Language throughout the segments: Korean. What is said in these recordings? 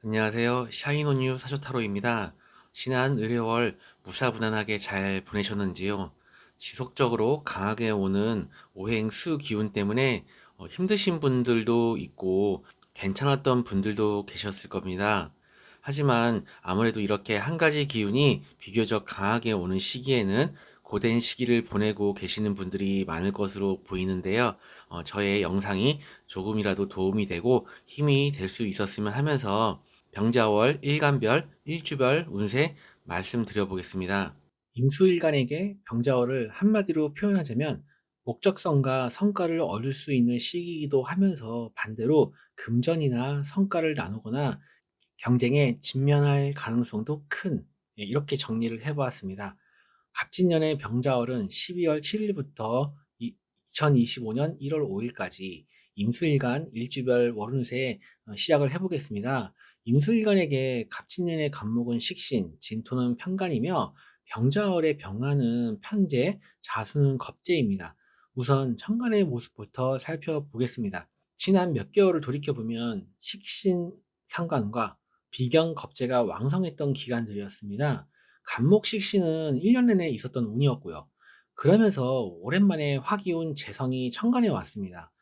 안녕하세요. 샤인온유 사조타로입니다. 지난 의뢰월 무사무난하게 잘 보내셨는지요? 지속적으로 강하게 오는 오행수 기운 때문에 힘드신 분들도 있고 괜찮았던 분들도 계셨을 겁니다. 하지만 아무래도 이렇게 한 가지 기운이 비교적 강하게 오는 시기에는 고된 시기를 보내고 계시는 분들이 많을 것으로 보이는데요. 저의 영상이 조금이라도 도움이 되고 힘이 될 수 있었으면 하면서 병자월 일간별, 일주별 운세 말씀드려 보겠습니다. 임수일간에게 병자월을 한마디로 표현하자면 목적성과 성과를 얻을 수 있는 시기이기도 하면서 반대로 금전이나 성과를 나누거나 경쟁에 직면할 가능성도 큰, 이렇게 정리를 해보았습니다. 갑진년의 병자월은 12월 7일부터 2025년 1월 5일까지 임수일간 일주별 월운세 시작을 해보겠습니다. 임수일간에게 갑진년의 간목은 식신, 진토는 편간이며 병자월의 병화는 편재, 자수는 겁재입니다. 우선 천간의 모습부터 살펴보겠습니다. 지난 몇 개월을 돌이켜보면 식신 상관과 비경 겁재가 왕성했던 기간들이었습니다. 간목식신은 1년 내내 있었던 운이었고요. 그러면서 오랜만에 화기운 재성이 천간에 왔습니다.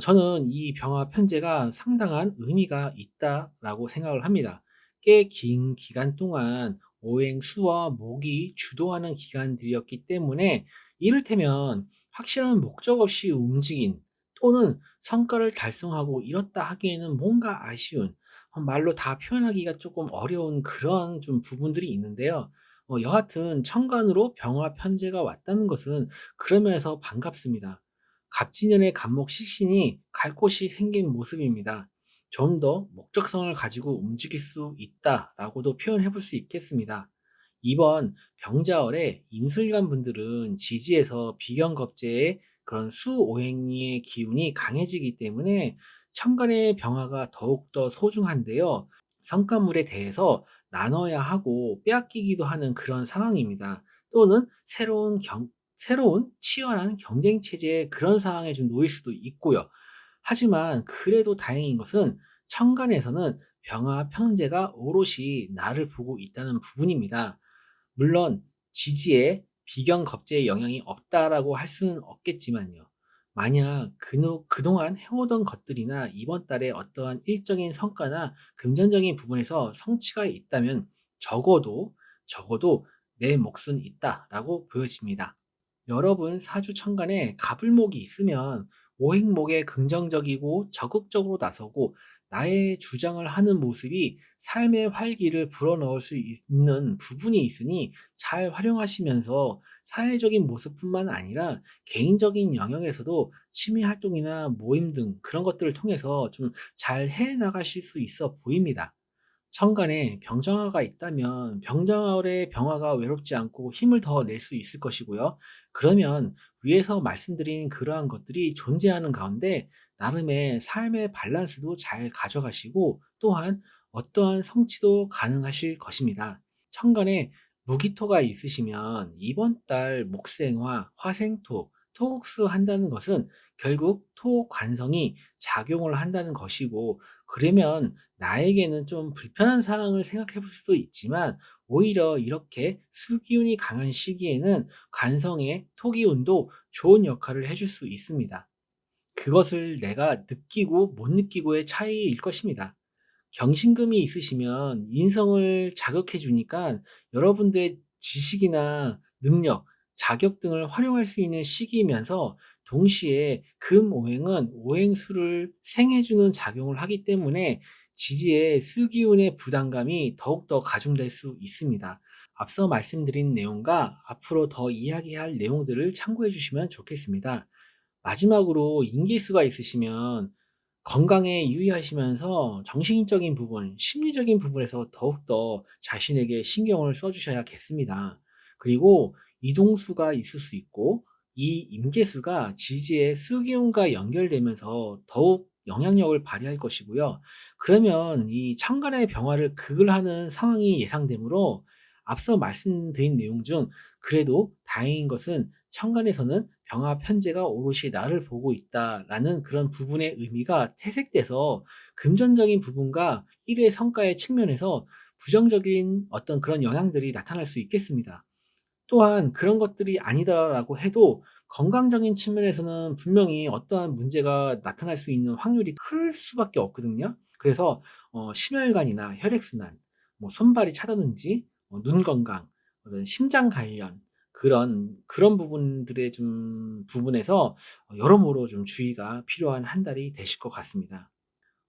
저는 이 병화 편제가 상당한 의미가 있다라고 생각을 합니다. 꽤 긴 기간 동안 오행, 수와 목이 주도하는 기간들이었기 때문에 이를테면 확실한 목적 없이 움직인 또는 성과를 달성하고 이뤘다 하기에는 뭔가 아쉬운 말로 다 표현하기가 조금 어려운 그런 좀 부분들이 있는데요. 여하튼 천간으로 병화 편제가 왔다는 것은 그런 면에서 반갑습니다. 갑진년의 갑목 식신이 갈 곳이 생긴 모습입니다. 좀 더 목적성을 가지고 움직일 수 있다라고도 표현해 볼 수 있겠습니다. 이번 병자월에 임술관 분들은 지지에서 비경겁제의 그런 수오행의 기운이 강해지기 때문에 천간의 병화가 더욱더 소중한데요. 성과물에 대해서 나눠야 하고 빼앗기기도 하는 그런 상황입니다. 또는 새로운 치열한 경쟁 체제의 그런 상황에 좀 놓일 수도 있고요. 하지만 그래도 다행인 것은 천간에서는 병화 편제가 오롯이 나를 보고 있다는 부분입니다. 물론 지지에 비경 겁제의 영향이 없다라고 할 수는 없겠지만요. 만약 그동안 해오던 것들이나 이번 달에 어떠한 일적인 성과나 금전적인 부분에서 성취가 있다면 적어도 내 몫은 있다라고 보여집니다. 여러분 사주 천간에 갑을목이 있으면 오행목에 긍정적이고 적극적으로 나서고 나의 주장을 하는 모습이 삶의 활기를 불어넣을 수 있는 부분이 있으니 잘 활용하시면서 사회적인 모습뿐만 아니라 개인적인 영역에서도 취미 활동이나 모임 등 그런 것들을 통해서 좀 잘 해 나가실 수 있어 보입니다. 천간에 병정화가 있다면 병정월의 병화가 외롭지 않고 힘을 더 낼 수 있을 것이고요. 그러면 위에서 말씀드린 그러한 것들이 존재하는 가운데 나름의 삶의 밸런스도 잘 가져가시고 또한 어떠한 성취도 가능하실 것입니다. 천간에 무기토가 있으시면 이번 달 목생화, 화생토, 토국수 한다는 것은 결국 토관성이 작용을 한다는 것이고 그러면 나에게는 좀 불편한 상황을 생각해 볼 수도 있지만 오히려 이렇게 수기운이 강한 시기에는 관성의 토기운도 좋은 역할을 해줄 수 있습니다. 그것을 내가 느끼고 못 느끼고의 차이일 것입니다. 경신금이 있으시면 인성을 자극해 주니까 여러분들의 지식이나 능력, 자격 등을 활용할 수 있는 시기이면서 동시에 금오행은 오행수를 생해주는 작용을 하기 때문에 지지의 수기운의 부담감이 더욱더 가중될 수 있습니다. 앞서 말씀드린 내용과 앞으로 더 이야기할 내용들을 참고해 주시면 좋겠습니다. 마지막으로 인기수가 있으시면 건강에 유의하시면서 정신적인 부분, 심리적인 부분에서 더욱더 자신에게 신경을 써주셔야겠습니다. 그리고 이동수가 있을 수 있고 이 임계수가 지지의 수기운과 연결되면서 더욱 영향력을 발휘할 것이고요. 그러면 이 천간의 병화를 극을 하는 상황이 예상되므로 앞서 말씀드린 내용 중 그래도 다행인 것은 천간에서는 병화 편재가 오롯이 나를 보고 있다라는 그런 부분의 의미가 퇴색돼서 금전적인 부분과 일의 성과의 측면에서 부정적인 어떤 그런 영향들이 나타날 수 있겠습니다. 또한 그런 것들이 아니다라고 해도 건강적인 측면에서는 분명히 어떠한 문제가 나타날 수 있는 확률이 클 수밖에 없거든요. 그래서 심혈관이나 혈액순환, 뭐 손발이 차다든지 눈 건강, 심장 관련 그런 부분들의 좀 부분에서 여러모로 좀 주의가 필요한 한 달이 되실 것 같습니다.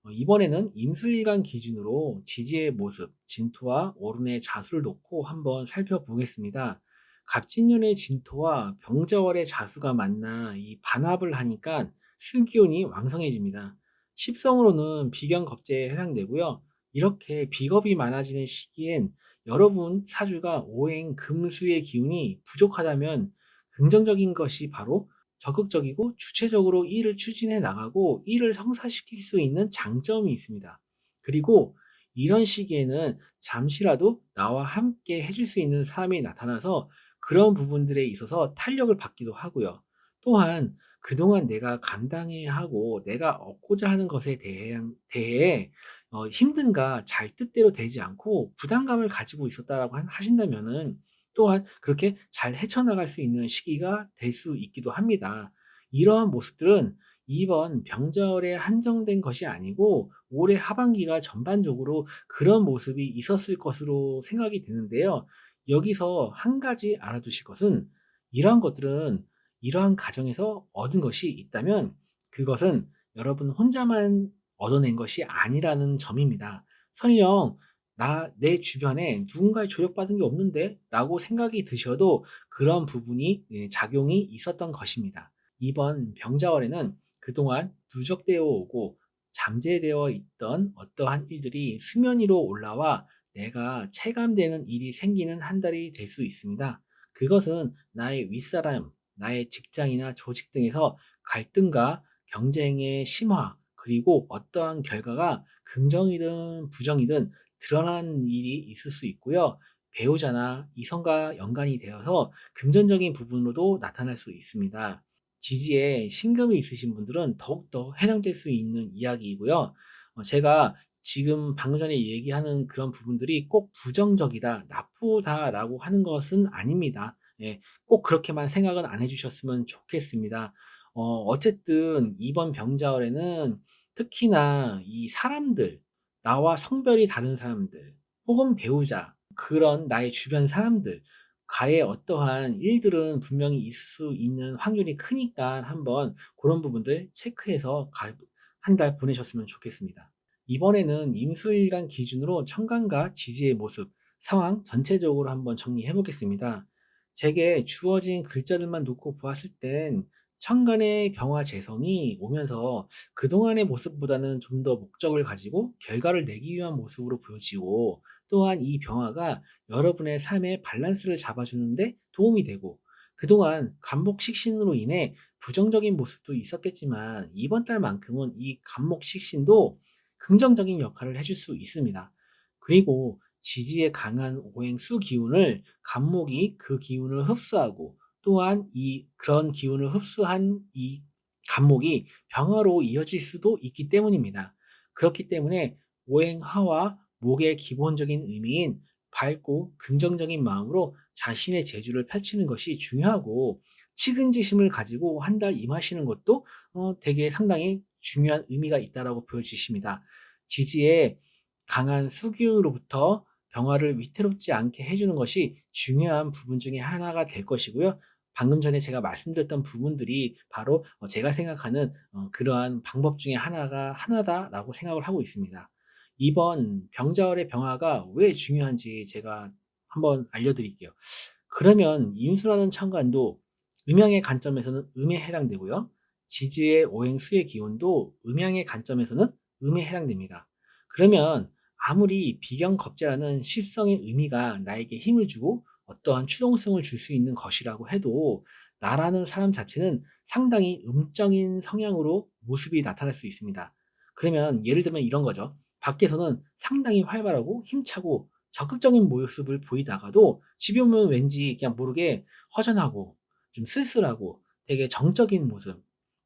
이번에는 임술일간 기준으로 지지의 모습, 진토와 오른의 자수를 놓고 한번 살펴보겠습니다. 갑진년의 진토와 병자월의 자수가 만나 이 반합을 하니까 술기운이 왕성해집니다. 십성으로는 비견겁제에 해당되고요. 이렇게 비겁이 많아지는 시기엔 여러분 사주가 오행 금수의 기운이 부족하다면 긍정적인 것이 바로 적극적이고 주체적으로 일을 추진해 나가고 일을 성사시킬 수 있는 장점이 있습니다. 그리고 이런 시기에는 잠시라도 나와 함께 해줄 수 있는 사람이 나타나서 그런 부분들에 있어서 탄력을 받기도 하고요. 또한 그동안 내가 감당해야 하고 내가 얻고자 하는 것에 대해 힘든가 잘 뜻대로 되지 않고 부담감을 가지고 있었다라고 하신다면은 또한 그렇게 잘 헤쳐나갈 수 있는 시기가 될 수 있기도 합니다. 이러한 모습들은 이번 병자월에 한정된 것이 아니고 올해 하반기가 전반적으로 그런 모습이 있었을 것으로 생각이 드는데요. 여기서 한 가지 알아두실 것은 이러한 것들은 이러한 가정에서 얻은 것이 있다면 그것은 여러분 혼자만 얻어낸 것이 아니라는 점입니다. 설령 내 주변에 누군가의 조력받은 게 없는데? 라고 생각이 드셔도 그런 부분이 작용이 있었던 것입니다. 이번 병자월에는 그동안 누적되어 오고 잠재되어 있던 어떠한 일들이 수면 위로 올라와 내가 체감되는 일이 생기는 한 달이 될 수 있습니다. 그것은 나의 윗사람, 나의 직장이나 조직 등에서 갈등과 경쟁의 심화, 그리고 어떠한 결과가 긍정이든 부정이든 드러난 일이 있을 수 있고요. 배우자나 이성과 연관이 되어서 금전적인 부분으로도 나타날 수 있습니다. 지지에 신금이 있으신 분들은 더욱더 해당될 수 있는 이야기이고요. 제가 지금 방금 전에 얘기하는 그런 부분들이 꼭 부정적이다, 나쁘다라고 하는 것은 아닙니다. 예, 꼭 그렇게만 생각은 안 해주셨으면 좋겠습니다. 어쨌든 이번 병자월에는 특히나 이 사람들, 나와 성별이 다른 사람들, 혹은 배우자, 그런 나의 주변 사람들, 가의 어떠한 일들은 분명히 있을 수 있는 확률이 크니까 한번 그런 부분들 체크해서 한 달 보내셨으면 좋겠습니다. 이번에는 임수일간 기준으로 천간과 지지의 모습, 상황 전체적으로 한번 정리해 보겠습니다. 제게 주어진 글자들만 놓고 보았을 땐 천간의 병화 재성이 오면서 그동안의 모습보다는 좀 더 목적을 가지고 결과를 내기 위한 모습으로 보여지고 또한 이 병화가 여러분의 삶의 밸런스를 잡아주는데 도움이 되고 그동안 간목식신으로 인해 부정적인 모습도 있었겠지만 이번 달만큼은 이 간목식신도 긍정적인 역할을 해줄 수 있습니다. 그리고 지지에 강한 오행수 기운을 간목이 그 기운을 흡수하고 또한 그런 기운을 흡수한 이 간목이 병화로 이어질 수도 있기 때문입니다. 그렇기 때문에 오행화와 목의 기본적인 의미인 밝고 긍정적인 마음으로 자신의 재주를 펼치는 것이 중요하고 측은지심을 가지고 한 달 임하시는 것도 되게 상당히 중요한 의미가 있다라고 보여지십니다. 지지에 강한 수기운으로부터 병화를 위태롭지 않게 해주는 것이 중요한 부분 중에 하나가 될 것이고요. 방금 전에 제가 말씀드렸던 부분들이 바로 제가 생각하는 그러한 방법 중에 하나다라고 생각을 하고 있습니다. 이번 병자월의 병화가 왜 중요한지 제가 한번 알려드릴게요. 그러면 임수라는 천간도 음양의 관점에서는 음에 해당되고요. 지지의 오행수의 기운도 음양의 관점에서는 음에 해당됩니다. 그러면 아무리 비경겁제라는 십성의 의미가 나에게 힘을 주고 어떠한 추동성을 줄 수 있는 것이라고 해도 나라는 사람 자체는 상당히 음적인 성향으로 모습이 나타날 수 있습니다. 그러면 예를 들면 이런 거죠. 밖에서는 상당히 활발하고 힘차고 적극적인 모습을 보이다가도 집에 오면 왠지 그냥 모르게 허전하고 좀 쓸쓸하고 되게 정적인 모습,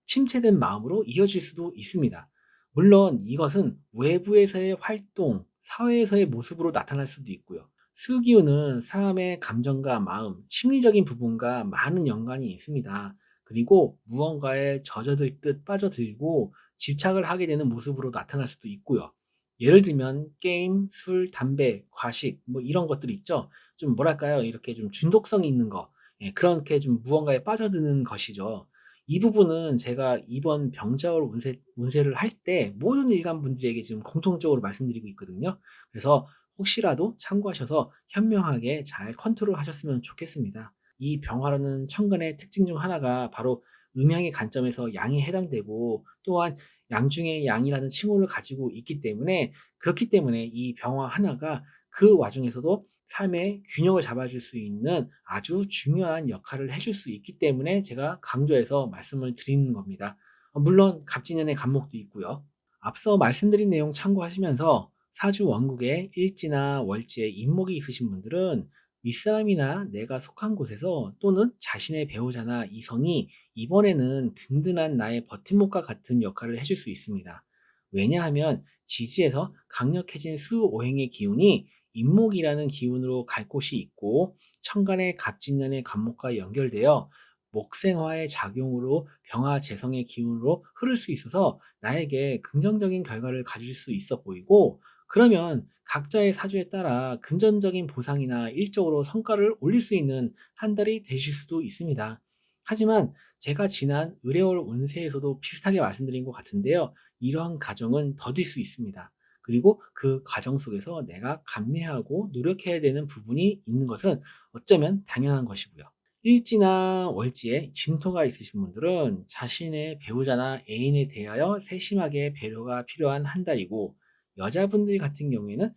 침체된 마음으로 이어질 수도 있습니다. 물론 이것은 외부에서의 활동, 사회에서의 모습으로 나타날 수도 있고요. 수기운은 사람의 감정과 마음, 심리적인 부분과 많은 연관이 있습니다. 그리고 무언가에 젖어들 듯 빠져들고 집착을 하게 되는 모습으로 나타날 수도 있고요. 예를 들면 게임, 술, 담배, 과식 뭐 이런 것들 있죠. 좀 뭐랄까요? 이렇게 좀 중독성이 있는 거. 예, 그렇게 좀 무언가에 빠져드는 것이죠. 이 부분은 제가 이번 병자월 운세를 할 때 모든 일간 분들에게 지금 공통적으로 말씀드리고 있거든요. 그래서 혹시라도 참고하셔서 현명하게 잘 컨트롤하셨으면 좋겠습니다. 이 병화라는 천간의 특징 중 하나가 바로 음양의 관점에서 양에 해당되고 또한 양 중에 양이라는 칭호를 가지고 있기 때문에 그렇기 때문에 이 병화 하나가 그 와중에서도 삶의 균형을 잡아줄 수 있는 아주 중요한 역할을 해줄 수 있기 때문에 제가 강조해서 말씀을 드리는 겁니다. 물론 갑진년의 간목도 있고요. 앞서 말씀드린 내용 참고하시면서 사주 원국에 일지나 월지에 인목이 있으신 분들은 윗사람이나 내가 속한 곳에서 또는 자신의 배우자나 이성이 이번에는 든든한 나의 버팀목과 같은 역할을 해줄 수 있습니다. 왜냐하면 지지에서 강력해진 수오행의 기운이 인목이라는 기운으로 갈 곳이 있고 천간의 갑진년의 간목과 연결되어 목생화의 작용으로 병화재성의 기운으로 흐를 수 있어서 나에게 긍정적인 결과를 가질 수 있어 보이고 그러면 각자의 사주에 따라 금전적인 보상이나 일적으로 성과를 올릴 수 있는 한 달이 되실 수도 있습니다. 하지만 제가 지난 의뢰월 운세에서도 비슷하게 말씀드린 것 같은데요. 이러한 과정은 더딜 수 있습니다. 그리고 그 과정 속에서 내가 감내하고 노력해야 되는 부분이 있는 것은 어쩌면 당연한 것이고요. 일지나 월지에 진토가 있으신 분들은 자신의 배우자나 애인에 대하여 세심하게 배려가 필요한 한 달이고 여자분들 같은 경우에는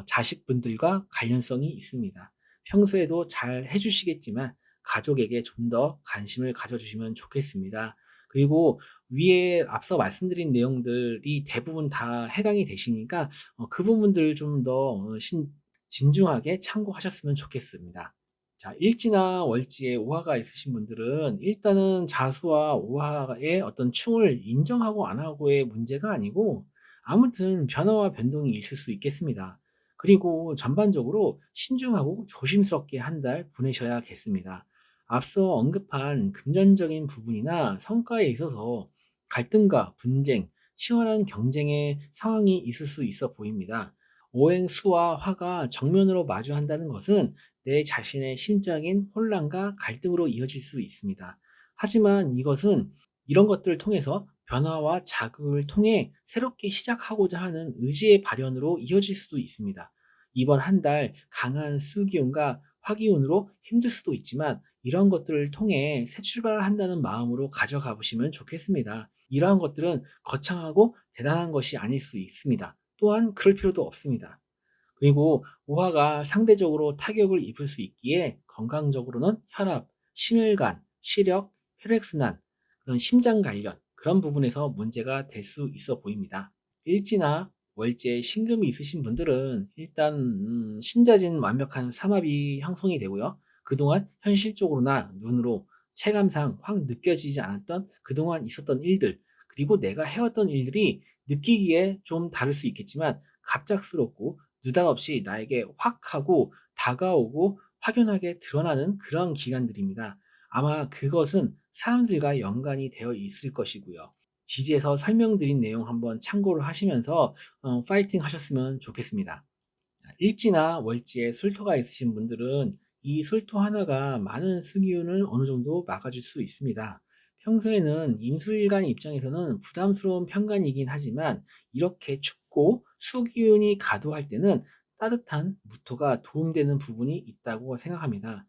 자식분들과 관련성이 있습니다. 평소에도 잘 해주시겠지만 가족에게 좀 더 관심을 가져주시면 좋겠습니다. 그리고 위에 앞서 말씀드린 내용들이 대부분 다 해당이 되시니까 그 부분들 좀 더 진중하게 참고하셨으면 좋겠습니다. 자, 일지나 월지에 오화가 있으신 분들은 일단은 자수와 오화의 어떤 충을 인정하고 안 하고의 문제가 아니고 아무튼 변화와 변동이 있을 수 있겠습니다. 그리고 전반적으로 신중하고 조심스럽게 한 달 보내셔야겠습니다. 앞서 언급한 금전적인 부분이나 성과에 있어서 갈등과 분쟁, 치열한 경쟁의 상황이 있을 수 있어 보입니다. 오행수와 화가 정면으로 마주한다는 것은 내 자신의 심적인 혼란과 갈등으로 이어질 수 있습니다. 하지만 이것은 이런 것들을 통해서 변화와 자극을 통해 새롭게 시작하고자 하는 의지의 발현으로 이어질 수도 있습니다. 이번 한 달 강한 수기운과 화기운으로 힘들 수도 있지만 이런 것들을 통해 새 출발을 한다는 마음으로 가져가 보시면 좋겠습니다. 이러한 것들은 거창하고 대단한 것이 아닐 수 있습니다. 또한 그럴 필요도 없습니다. 그리고 오화가 상대적으로 타격을 입을 수 있기에 건강적으로는 혈압, 심혈관, 시력, 혈액순환, 그런 심장 관련 그런 부분에서 문제가 될 수 있어 보입니다. 일지나 월지에 신금이 있으신 분들은 일단 신자진 완벽한 삼합이 형성이 되고요. 그동안 현실적으로나 눈으로 체감상 확 느껴지지 않았던 그동안 있었던 일들 그리고 내가 해왔던 일들이 느끼기에 좀 다를 수 있겠지만 갑작스럽고 느닷없이 나에게 확 하고 다가오고 확연하게 드러나는 그런 기간들입니다. 아마 그것은 사람들과 연관이 되어 있을 것이고요. 지지에서 설명드린 내용 한번 참고를 하시면서 파이팅 하셨으면 좋겠습니다. 일지나 월지에 술토가 있으신 분들은 이 술토 하나가 많은 수기운을 어느 정도 막아줄 수 있습니다. 평소에는 임수일간 입장에서는 부담스러운 편간이긴 하지만 이렇게 춥고 수기운이 가도할 때는 따뜻한 무토가 도움되는 부분이 있다고 생각합니다.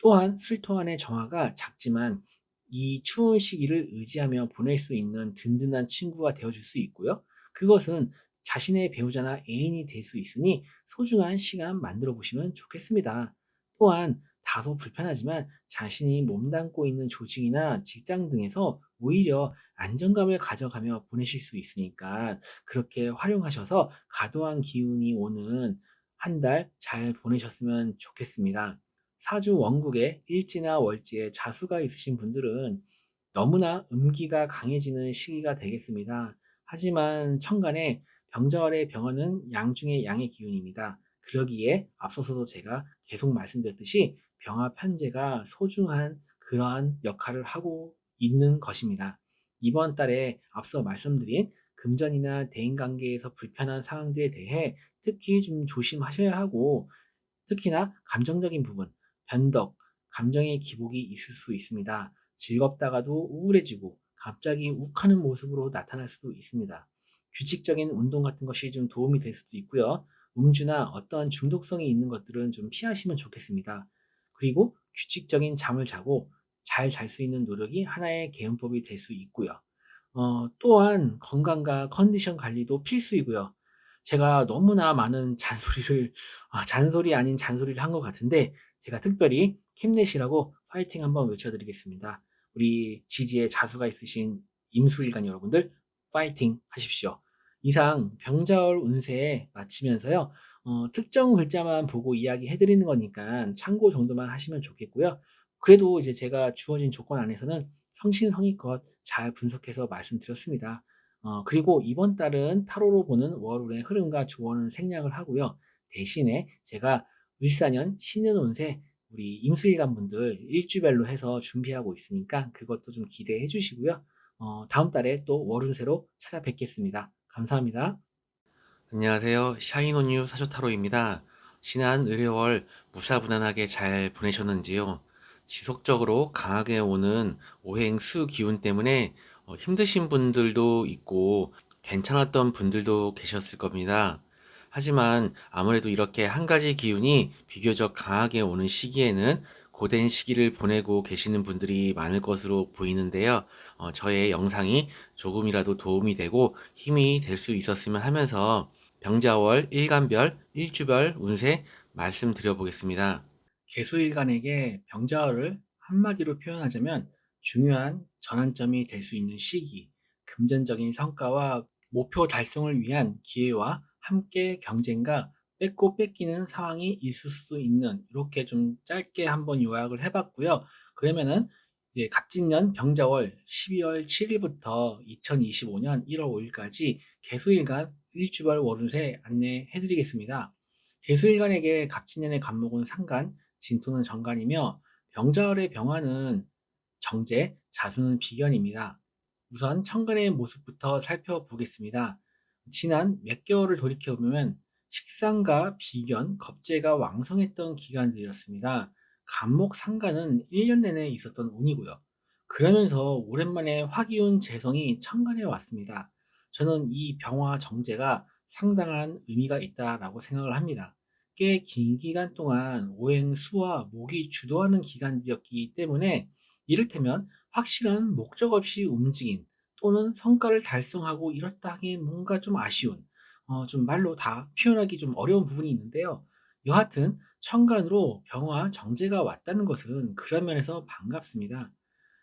또한 술토 안의 정화가 작지만 이 추운 시기를 의지하며 보낼 수 있는 든든한 친구가 되어줄 수 있고요. 그것은 자신의 배우자나 애인이 될 수 있으니 소중한 시간 만들어 보시면 좋겠습니다. 또한 다소 불편하지만 자신이 몸담고 있는 조직이나 직장 등에서 오히려 안정감을 가져가며 보내실 수 있으니까 그렇게 활용하셔서 과도한 기운이 오는 한 달 잘 보내셨으면 좋겠습니다. 사주 원국에 일지나 월지에 자수가 있으신 분들은 너무나 음기가 강해지는 시기가 되겠습니다. 하지만 천간에 병자월의 병화는 양 중의 양의 기운입니다. 그러기에 앞서서도 제가 계속 말씀드렸듯이 병화 편제가 소중한 그러한 역할을 하고 있는 것입니다. 이번 달에 앞서 말씀드린 금전이나 대인관계에서 불편한 상황들에 대해 특히 좀 조심하셔야 하고, 특히나 감정적인 부분, 변덕, 감정의 기복이 있을 수 있습니다. 즐겁다가도 우울해지고 갑자기 욱하는 모습으로 나타날 수도 있습니다. 규칙적인 운동 같은 것이 좀 도움이 될 수도 있고요. 음주나 어떠한 중독성이 있는 것들은 좀 피하시면 좋겠습니다. 그리고 규칙적인 잠을 자고 잘 잘 수 있는 노력이 하나의 개운법이 될 수 있고요. 또한 건강과 컨디션 관리도 필수이고요. 제가 너무나 많은 잔소리를 잔소리 아닌 잔소리를 한 것 같은데, 제가 특별히 힘내시라고 파이팅 한번 외쳐드리겠습니다. 우리 지지에 자수가 있으신 임수일간 여러분들 파이팅 하십시오. 이상 병자월 운세 마치면서요. 특정 글자만 보고 이야기해드리는 거니까 참고 정도만 하시면 좋겠고요. 그래도 이제 제가 주어진 조건 안에서는 성심성의껏 잘 분석해서 말씀드렸습니다. 그리고 이번 달은 타로로 보는 월운의 흐름과 조언은 생략을 하고요. 대신에 제가 을사년 신년 운세 우리 임수일간 분들 일주별로 해서 준비하고 있으니까 그것도 좀 기대해 주시고요. 다음 달에 또 월운세로 찾아뵙겠습니다. 감사합니다. 안녕하세요. 샤이노뉴 사조타로입니다. 지난 의뢰월 무사무난하게 잘 보내셨는지요? 지속적으로 강하게 오는 오행수 기운 때문에 힘드신 분들도 있고 괜찮았던 분들도 계셨을 겁니다. 하지만 아무래도 이렇게 한 가지 기운이 비교적 강하게 오는 시기에는 고된 시기를 보내고 계시는 분들이 많을 것으로 보이는데요. 저의 영상이 조금이라도 도움이 되고 힘이 될 수 있었으면 하면서 병자월 일간별, 일주별 운세 말씀드려 보겠습니다. 개수일간에게 병자월을 한마디로 표현하자면 중요한 전환점이 될 수 있는 시기, 금전적인 성과와 목표 달성을 위한 기회와 함께 경쟁과 뺏고 뺏기는 상황이 있을 수도 있는, 이렇게 좀 짧게 한번 요약을 해봤고요. 그러면은 이제 갑진년 병자월 12월 7일부터 2025년 1월 5일까지 개수일간 일주별 월운세 안내해드리겠습니다. 개수일간에게 갑진년의 간목은 상간, 진토는 정관이며 병자월의 병화는 정제, 자수는 비견입니다. 우선 천간의 모습부터 살펴보겠습니다. 지난 몇 개월을 돌이켜보면 식상과 비견, 겁재가 왕성했던 기간들이었습니다. 간목 상간은 1년 내내 있었던 운이고요. 그러면서 오랜만에 화기운 재성이 천간에 왔습니다. 저는 이 병화 정제가 상당한 의미가 있다라고 생각을 합니다. 꽤 긴 기간 동안 오행수와 목이 주도하는 기간이었기 때문에 이를테면 확실한 목적 없이 움직인 또는 성과를 달성하고 이렇다 하기엔 뭔가 좀 아쉬운, 좀 말로 다 표현하기 좀 어려운 부분이 있는데요. 여하튼 천간으로 병화 정제가 왔다는 것은 그런 면에서 반갑습니다.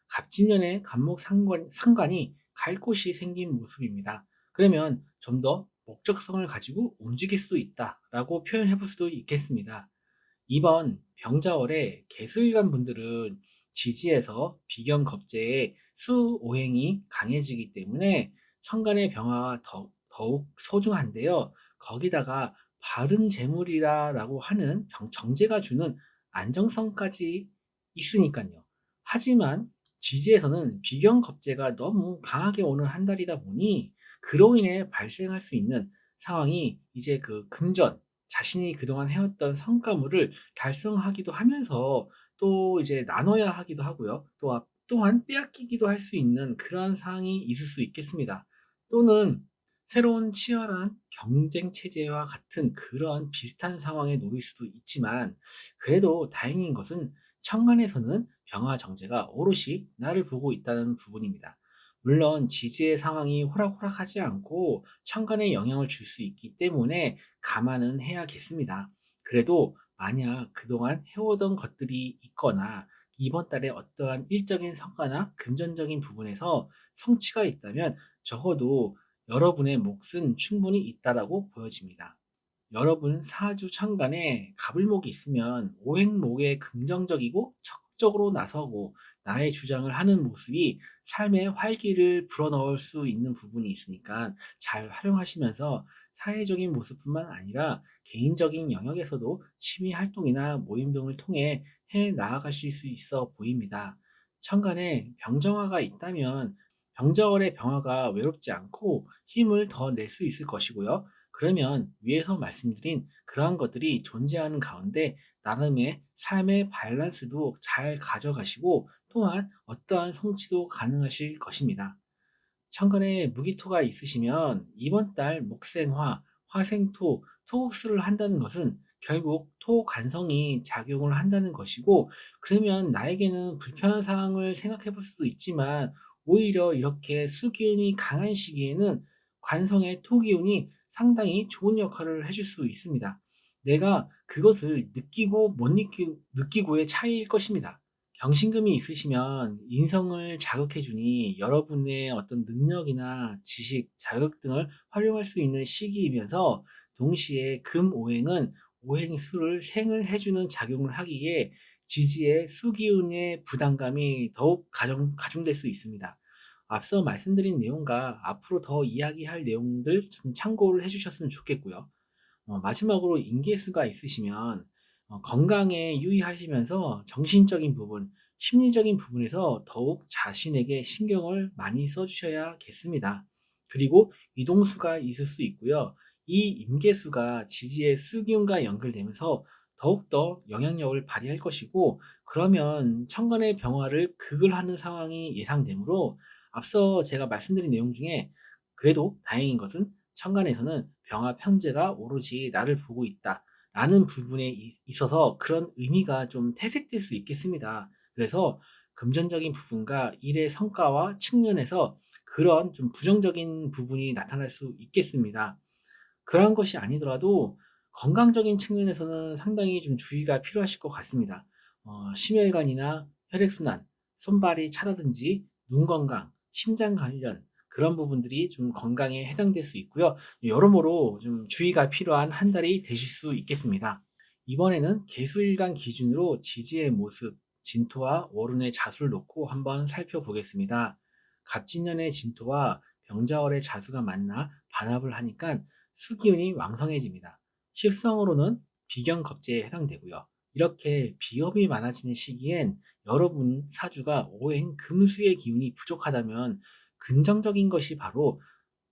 갑진년의 간목 상관이 갈 곳이 생긴 모습입니다. 그러면 좀 더 목적성을 가지고 움직일 수도 있다라고 표현해 볼 수도 있겠습니다. 이번 병자월에 개수일간 분들은 지지에서 비견겁제의 수오행이 강해지기 때문에 천간의 병화가 더욱 소중한데요. 거기다가 바른 재물이라고 하는 정제가 주는 안정성까지 있으니까요. 하지만 지지에서는 비견겁제가 너무 강하게 오는 한 달이다 보니 그로 인해 발생할 수 있는 상황이 이제 그 금전, 자신이 그동안 해왔던 성과물을 달성하기도 하면서 또 이제 나눠야 하기도 하고요. 또한 빼앗기기도 할 수 있는 그러한 상황이 있을 수 있겠습니다. 또는 새로운 치열한 경쟁 체제와 같은 그런 비슷한 상황에 놓일 수도 있지만, 그래도 다행인 것은 천간에서는 병화 정제가 오롯이 나를 보고 있다는 부분입니다. 물론 지지의 상황이 호락호락하지 않고 천간에 영향을 줄 수 있기 때문에 감안은 해야겠습니다. 그래도 만약 그동안 해오던 것들이 있거나 이번 달에 어떠한 일적인 성과나 금전적인 부분에서 성취가 있다면 적어도 여러분의 몫은 충분히 있다라고 보여집니다. 여러분 사주 천간에 갑을목이 있으면 오행목에 긍정적이고 적극적으로 나서고 나의 주장을 하는 모습이 삶의 활기를 불어넣을 수 있는 부분이 있으니까 잘 활용하시면서 사회적인 모습뿐만 아니라 개인적인 영역에서도 취미 활동이나 모임 등을 통해 해 나아가실 수 있어 보입니다. 천간에 병정화가 있다면 병자월의 병화가 외롭지 않고 힘을 더 낼 수 있을 것이고요. 그러면 위에서 말씀드린 그러한 것들이 존재하는 가운데 나름의 삶의 밸런스도 잘 가져가시고 또한 어떠한 성취도 가능하실 것입니다. 천간에 무기토가 있으시면 이번 달 목생화, 화생토, 토국수를 한다는 것은 결국 토간성이 작용을 한다는 것이고 그러면 나에게는 불편한 상황을 생각해 볼 수도 있지만 오히려 이렇게 수기운이 강한 시기에는 관성의 토기운이 상당히 좋은 역할을 해줄 수 있습니다. 내가 그것을 느끼고 못 느끼고의 차이일 것입니다. 경신금이 있으시면 인성을 자극해 주니 여러분의 어떤 능력이나 지식, 자격 등을 활용할 수 있는 시기이면서 동시에 금오행은 오행수를 생을 해주는 작용을 하기에 지지의 수기운의 부담감이 더욱 가중될 수 있습니다. 앞서 말씀드린 내용과 앞으로 더 이야기할 내용들 좀 참고를 해주셨으면 좋겠고요. 마지막으로 인계수가 있으시면 건강에 유의하시면서 정신적인 부분, 심리적인 부분에서 더욱 자신에게 신경을 많이 써주셔야겠습니다. 그리고 이동수가 있을 수 있고요. 이 임계수가 지지의 수기운과 연결되면서 더욱더 영향력을 발휘할 것이고 그러면 천간의 병화를 극을 하는 상황이 예상되므로 앞서 제가 말씀드린 내용 중에 그래도 다행인 것은 천간에서는 병화 편제가 오로지 나를 보고 있다. 라는 부분에 있어서 그런 의미가 좀 퇴색될 수 있겠습니다. 그래서 금전적인 부분과 일의 성과와 측면에서 그런 좀 부정적인 부분이 나타날 수 있겠습니다. 그러한 것이 아니더라도 건강적인 측면에서는 상당히 좀 주의가 필요하실 것 같습니다. 심혈관이나 혈액순환, 손발이 차다든지 눈 건강, 심장 관련 그런 부분들이 좀 건강에 해당될 수 있고요. 여러모로 좀 주의가 필요한 한 달이 되실 수 있겠습니다. 이번에는 개수일간 기준으로 지지의 모습, 진토와 월운의 자수를 놓고 한번 살펴보겠습니다. 갑진년의 진토와 병자월의 자수가 만나 반합을 하니까 수기운이 왕성해집니다. 식성으로는 비견겁제에 해당되고요. 이렇게 비업이 많아지는 시기엔 여러분 사주가 오행 금수의 기운이 부족하다면 긍정적인 것이 바로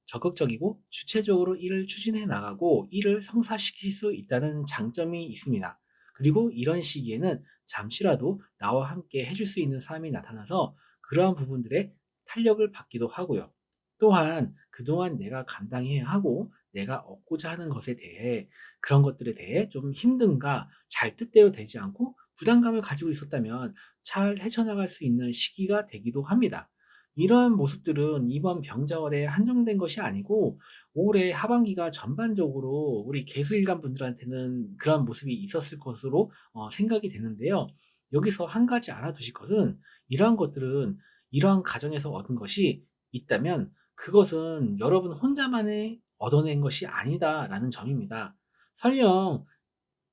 적극적이고 주체적으로 일을 추진해 나가고 일을 성사시킬 수 있다는 장점이 있습니다. 그리고 이런 시기에는 잠시라도 나와 함께 해줄 수 있는 사람이 나타나서 그러한 부분들에 탄력을 받기도 하고요. 또한 그동안 내가 감당해야 하고 내가 얻고자 하는 것에 대해 그런 것들에 대해 좀 힘든가 잘 뜻대로 되지 않고 부담감을 가지고 있었다면 잘 헤쳐나갈 수 있는 시기가 되기도 합니다. 이러한 모습들은 이번 병자월에 한정된 것이 아니고 올해 하반기가 전반적으로 우리 개수일간 분들한테는 그런 모습이 있었을 것으로 생각이 되는데요. 여기서 한 가지 알아두실 것은 이러한 것들은 이러한 가정에서 얻은 것이 있다면 그것은 여러분 혼자만의 얻어낸 것이 아니다라는 점입니다. 설령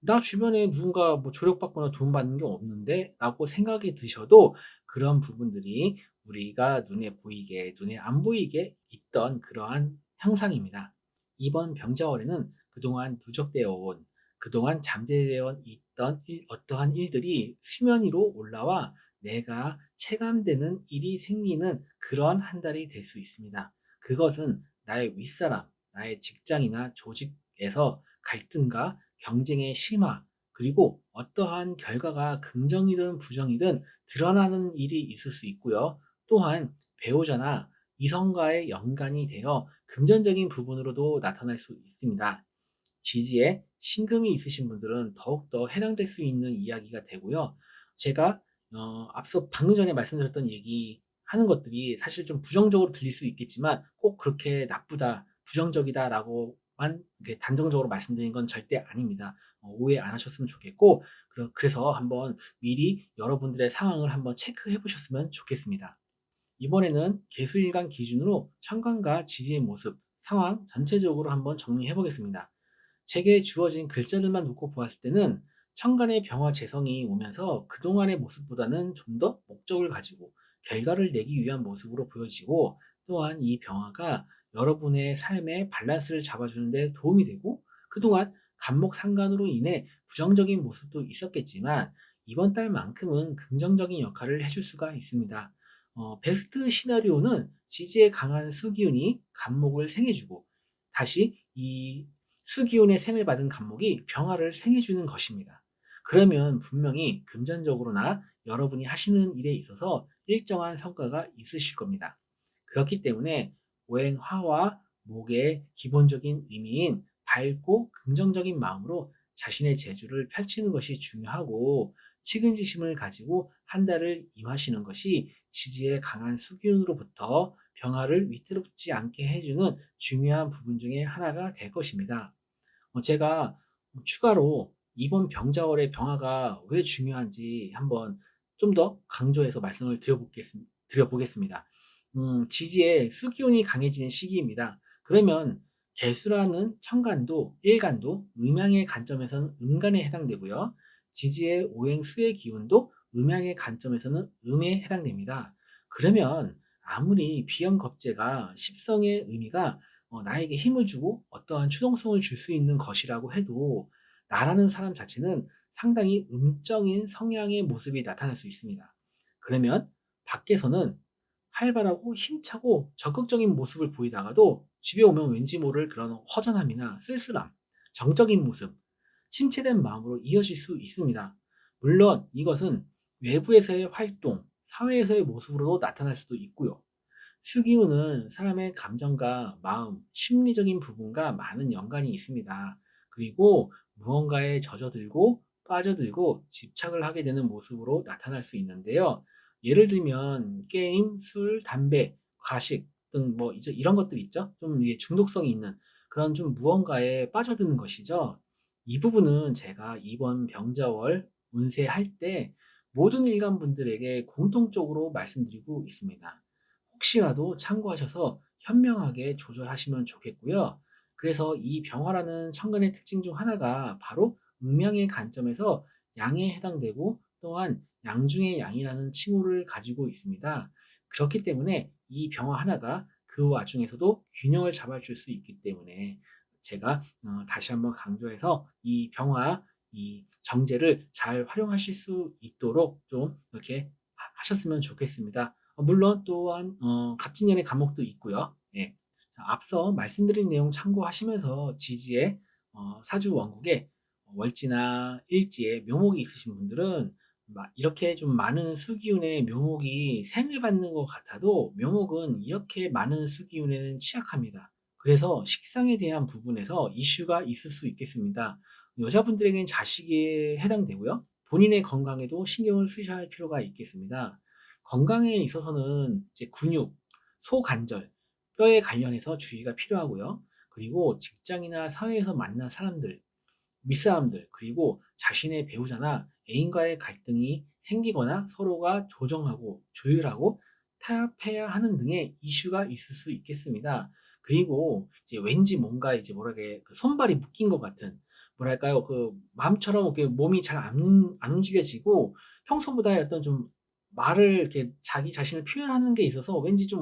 나 주변에 누군가 뭐 조력받거나 도움받는 게 없는데 라고 생각이 드셔도 그런 부분들이 우리가 눈에 보이게, 눈에 안 보이게 있던 그러한 형상입니다. 이번 병자월에는 그동안 누적되어 온, 그동안 잠재되어 있던 어떠한 일들이 수면 위로 올라와 내가 체감되는 일이 생기는 그러한 한 달이 될 수 있습니다. 그것은 나의 윗사람, 나의 직장이나 조직에서 갈등과 경쟁의 심화, 그리고 어떠한 결과가 긍정이든 부정이든 드러나는 일이 있을 수 있고요. 또한 배우자나 이성과의 연관이 되어 금전적인 부분으로도 나타날 수 있습니다. 지지에 신금이 있으신 분들은 더욱더 해당될 수 있는 이야기가 되고요. 제가 앞서 방금 전에 말씀드렸던 얘기 하는 것들이 사실 좀 부정적으로 들릴 수 있겠지만 꼭 그렇게 나쁘다, 부정적이다라고만 이렇게 단정적으로 말씀드린 건 절대 아닙니다. 오해 안 하셨으면 좋겠고 그래서 한번 미리 여러분들의 상황을 한번 체크해 보셨으면 좋겠습니다. 이번에는 개수일간 기준으로 천간과 지지의 모습, 상황 전체적으로 한번 정리해 보겠습니다. 책에 주어진 글자들만 놓고 보았을 때는 천간의 병화 재성이 오면서 그동안의 모습보다는 좀 더 목적을 가지고 결과를 내기 위한 모습으로 보여지고, 또한 이 병화가 여러분의 삶의 밸런스를 잡아주는 데 도움이 되고, 그동안 간목상간으로 인해 부정적인 모습도 있었겠지만 이번 달만큼은 긍정적인 역할을 해줄 수가 있습니다. 베스트 시나리오는 지지에 강한 수기운이 간목을 생해주고, 다시 이 수기운의 생을 받은 간목이 병화를 생해주는 것입니다. 그러면 분명히 금전적으로나 여러분이 하시는 일에 있어서 일정한 성과가 있으실 겁니다. 그렇기 때문에 오행화와 목의 기본적인 의미인 밝고 긍정적인 마음으로 자신의 재주를 펼치는 것이 중요하고, 측은지심을 가지고 한 달을 임하시는 것이 지지의 강한 수기운으로부터 병화를 위태롭지 않게 해주는 중요한 부분 중에 하나가 될 것입니다. 제가 추가로 이번 병자월의 병화가 왜 중요한지 한번 좀 더 강조해서 말씀을 드려보겠습니다. 지지의 수기운이 강해지는 시기입니다. 그러면 개수라는 천간도 일간도 음양의 관점에서는 음간에 해당되고요. 지지의 오행수의 기운도 음양의 관점에서는 음에 해당됩니다. 그러면 아무리 비형겁제가 십성의 의미가 나에게 힘을 주고 어떠한 추동성을 줄 수 있는 것이라고 해도, 나라는 사람 자체는 상당히 음적인 성향의 모습이 나타날 수 있습니다. 그러면 밖에서는 활발하고 힘차고 적극적인 모습을 보이다가도 집에 오면 왠지 모를 그런 허전함이나 쓸쓸함, 정적인 모습, 침체된 마음으로 이어질 수 있습니다. 물론 이것은 외부에서의 활동, 사회에서의 모습으로도 나타날 수도 있고요. 수기운은 사람의 감정과 마음, 심리적인 부분과 많은 연관이 있습니다. 그리고 무언가에 젖어들고 빠져들고 집착을 하게 되는 모습으로 나타날 수 있는데요. 예를 들면 게임, 술, 담배, 과식 등 뭐 이제 이런 것들 있죠. 좀 이게 중독성이 있는 그런 좀 무언가에 빠져드는 것이죠. 이 부분은 제가 이번 병자월 운세할 때 모든 일간 분들에게 공통적으로 말씀드리고 있습니다. 혹시라도 참고하셔서 현명하게 조절하시면 좋겠고요. 그래서 이 병화라는 천간의 특징 중 하나가 바로 음양의 관점에서 양에 해당되고, 또한 양중의 양이라는 칭호를 가지고 있습니다. 그렇기 때문에 이 병화 하나가 그 와중에서도 균형을 잡아줄 수 있기 때문에 제가 다시 한번 강조해서 이 병화, 이 정제를 잘 활용하실 수 있도록 좀 이렇게 하셨으면 좋겠습니다. 물론 또한 갑진년의 과목도 있고요. 예. 앞서 말씀드린 내용 참고하시면서 지지의 사주 원국에 월지나 일지에 묘목이 있으신 분들은 이렇게 좀 많은 수기운의 묘목이 생을 받는 것 같아도 묘목은 이렇게 많은 수기운에는 취약합니다. 그래서 식상에 대한 부분에서 이슈가 있을 수 있겠습니다. 여자분들에게는 자식에 해당되고요. 본인의 건강에도 신경을 쓰셔야 할 필요가 있겠습니다. 건강에 있어서는 이제 근육, 소관절, 뼈에 관련해서 주의가 필요하고요. 그리고 직장이나 사회에서 만난 사람들, 윗사람들, 그리고 자신의 배우자나 애인과의 갈등이 생기거나 서로가 조정하고 조율하고 타협해야 하는 등의 이슈가 있을 수 있겠습니다. 그리고 이제 왠지 뭔가 이제 뭐랄까 그 손발이 묶인 것 같은, 뭐랄까요, 그 마음처럼 이렇게 몸이 잘 안 움직여지고 평소보다 어떤 좀 말을 이렇게 자기 자신을 표현하는 게 있어서 왠지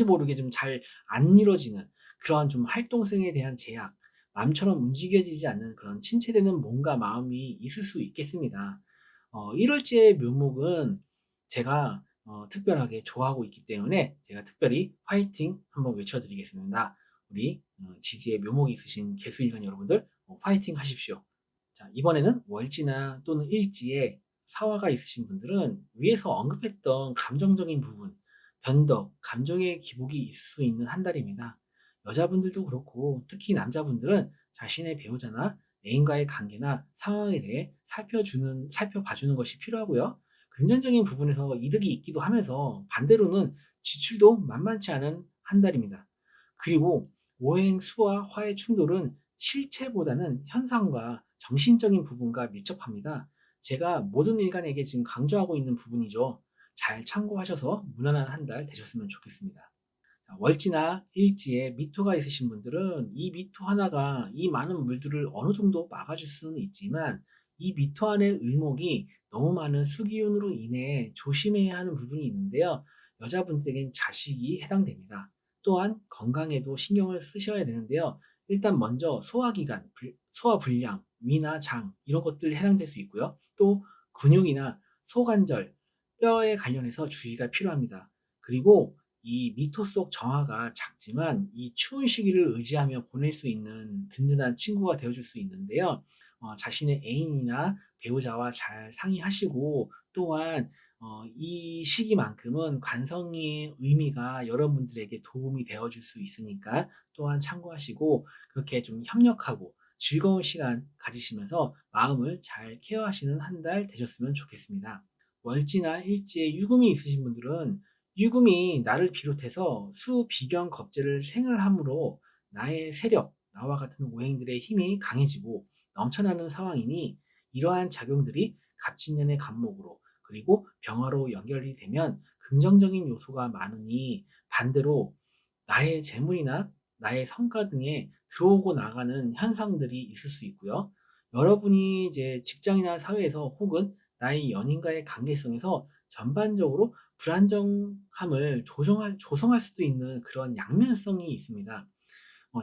모르게 좀 잘 안 이루어지는 그러한 좀 활동성에 대한 제약, 마음처럼 움직여지지 않는 그런 침체되는 몸과 마음이 있을 수 있겠습니다. 1월지의 묘목은 제가 특별하게 좋아하고 있기 때문에 제가 특별히 화이팅 한번 외쳐드리겠습니다. 우리 지지의 묘목이 있으신 개수일간 여러분들 화이팅 하십시오. 자, 이번에는 월지나 또는 일지에 사화가 있으신 분들은 위에서 언급했던 감정적인 부분, 변덕, 감정의 기복이 있을 수 있는 한 달입니다. 여자분들도 그렇고 특히 남자분들은 자신의 배우자나 애인과의 관계나 상황에 대해 살펴봐주는 것이 필요하고요. 금전적인 부분에서 이득이 있기도 하면서 반대로는 지출도 만만치 않은 한 달입니다. 그리고 오행 수와 화의 충돌은 실체보다는 현상과 정신적인 부분과 밀접합니다. 제가 모든 일간에게 지금 강조하고 있는 부분이죠. 잘 참고하셔서 무난한 한 달 되셨으면 좋겠습니다. 월지나 일지에 미토가 있으신 분들은 이 미토 하나가 이 많은 물들을 어느 정도 막아줄 수는 있지만 이 미토 안의 을목이 너무 많은 수기운으로 인해 조심해야 하는 부분이 있는데요. 여자분들에겐 자식이 해당됩니다. 또한 건강에도 신경을 쓰셔야 되는데요. 일단 먼저 소화기관, 소화불량, 위나 장 이런 것들 해당될 수 있고요. 또 근육이나 소관절, 뼈에 관련해서 주의가 필요합니다. 그리고 이 미토 속 정화가 작지만 이 추운 시기를 의지하며 보낼 수 있는 든든한 친구가 되어줄 수 있는데요. 자신의 애인이나 배우자와 잘 상의하시고 또한 이 시기만큼은 관성의 의미가 여러분들에게 도움이 되어줄 수 있으니까 또한 참고하시고 그렇게 좀 협력하고 즐거운 시간 가지시면서 마음을 잘 케어하시는 한 달 되셨으면 좋겠습니다. 월지나 일지에 유금이 있으신 분들은 유금이 나를 비롯해서 수, 비견, 겁재를 생활함으로 나의 세력, 나와 같은 오행들의 힘이 강해지고 넘쳐나는 상황이니 이러한 작용들이 갑진년의 간목으로 그리고 병화로 연결이 되면 긍정적인 요소가 많으니 반대로 나의 재물이나 나의 성과 등에 들어오고 나가는 현상들이 있을 수 있고요. 여러분이 이제 직장이나 사회에서 혹은 나의 연인과의 관계성에서 전반적으로 불안정함을 조성할 수도 있는 그런 양면성이 있습니다.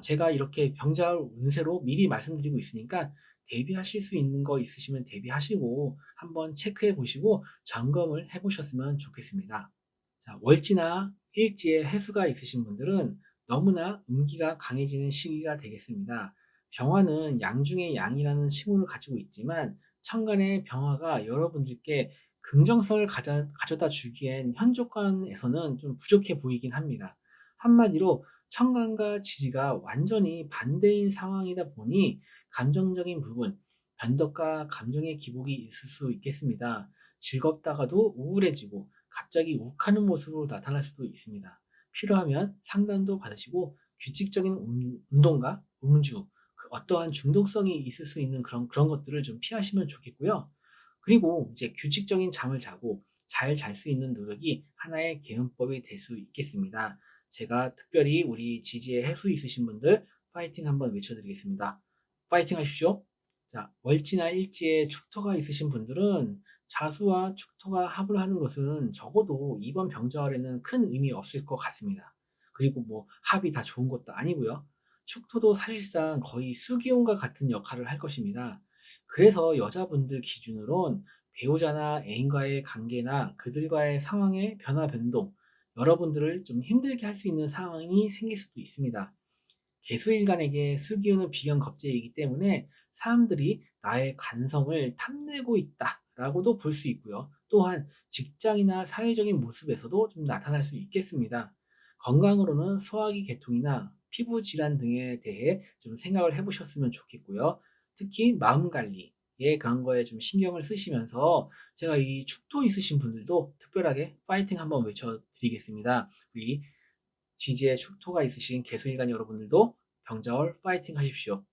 제가 이렇게 병자월 운세로 미리 말씀드리고 있으니까 대비하실 수 있는 거 있으시면 대비하시고 한번 체크해 보시고 점검을 해 보셨으면 좋겠습니다. 자, 월지나 일지에 해수가 있으신 분들은 너무나 음기가 강해지는 시기가 되겠습니다. 병화는 양 중의 양이라는 칭호를 가지고 있지만 천간의 병화가 여러분들께 긍정성을 가져다 주기엔 현 조건에서는 좀 부족해 보이긴 합니다. 한마디로 천간과 지지가 완전히 반대인 상황이다 보니 감정적인 부분, 변덕과 감정의 기복이 있을 수 있겠습니다. 즐겁다가도 우울해지고 갑자기 욱하는 모습으로 나타날 수도 있습니다. 필요하면 상담도 받으시고 규칙적인 운동과 음주, 어떠한 중독성이 있을 수 있는 그런 것들을 좀 피하시면 좋겠고요. 그리고 이제 규칙적인 잠을 자고 잘 잘 수 있는 노력이 하나의 개운법이 될 수 있겠습니다. 제가 특별히 우리 지지에 해수 있으신 분들 파이팅 한번 외쳐드리겠습니다. 파이팅 하십시오. 자, 월지나 일지에 축토가 있으신 분들은 자수와 축토가 합을 하는 것은 적어도 이번 병자월에는 큰 의미 없을 것 같습니다. 그리고 뭐 합이 다 좋은 것도 아니고요. 축토도 사실상 거의 수기운과 같은 역할을 할 것입니다. 그래서 여자분들 기준으론 배우자나 애인과의 관계나 그들과의 상황의 변화 변동, 여러분들을 좀 힘들게 할 수 있는 상황이 생길 수도 있습니다. 개수일간에게 수기운은 비견겁재이기 때문에 사람들이 나의 간성을 탐내고 있다라고도 볼 수 있고요. 또한 직장이나 사회적인 모습에서도 좀 나타날 수 있겠습니다. 건강으로는 소화기 계통이나 피부 질환 등에 대해 좀 생각을 해보셨으면 좋겠고요. 특히 마음 관리에 그런 거에 좀 신경을 쓰시면서 제가 이 축토 있으신 분들도 특별하게 파이팅 한번 외쳐드리겠습니다. 우리 지지에 축토가 있으신 개수일간 여러분들도 병자월 파이팅 하십시오.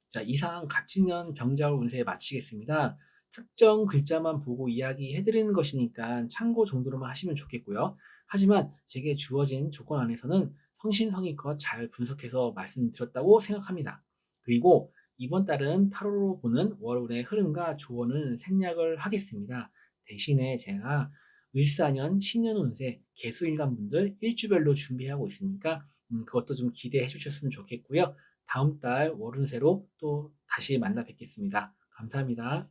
자, 이상 갑진년 병자월 운세 마치겠습니다. 특정 글자만 보고 이야기해드리는 것이니까 참고 정도로만 하시면 좋겠고요. 하지만 제게 주어진 조건 안에서는 성심성의껏 잘 분석해서 말씀드렸다고 생각합니다. 그리고 이번 달은 타로로 보는 월운의 흐름과 조언은 생략을 하겠습니다. 대신에 제가 을사년, 신년 운세, 개수일간 분들 일주별로 준비하고 있으니까 그것도 좀 기대해 주셨으면 좋겠고요. 다음 달 월운세로 또 다시 만나 뵙겠습니다. 감사합니다.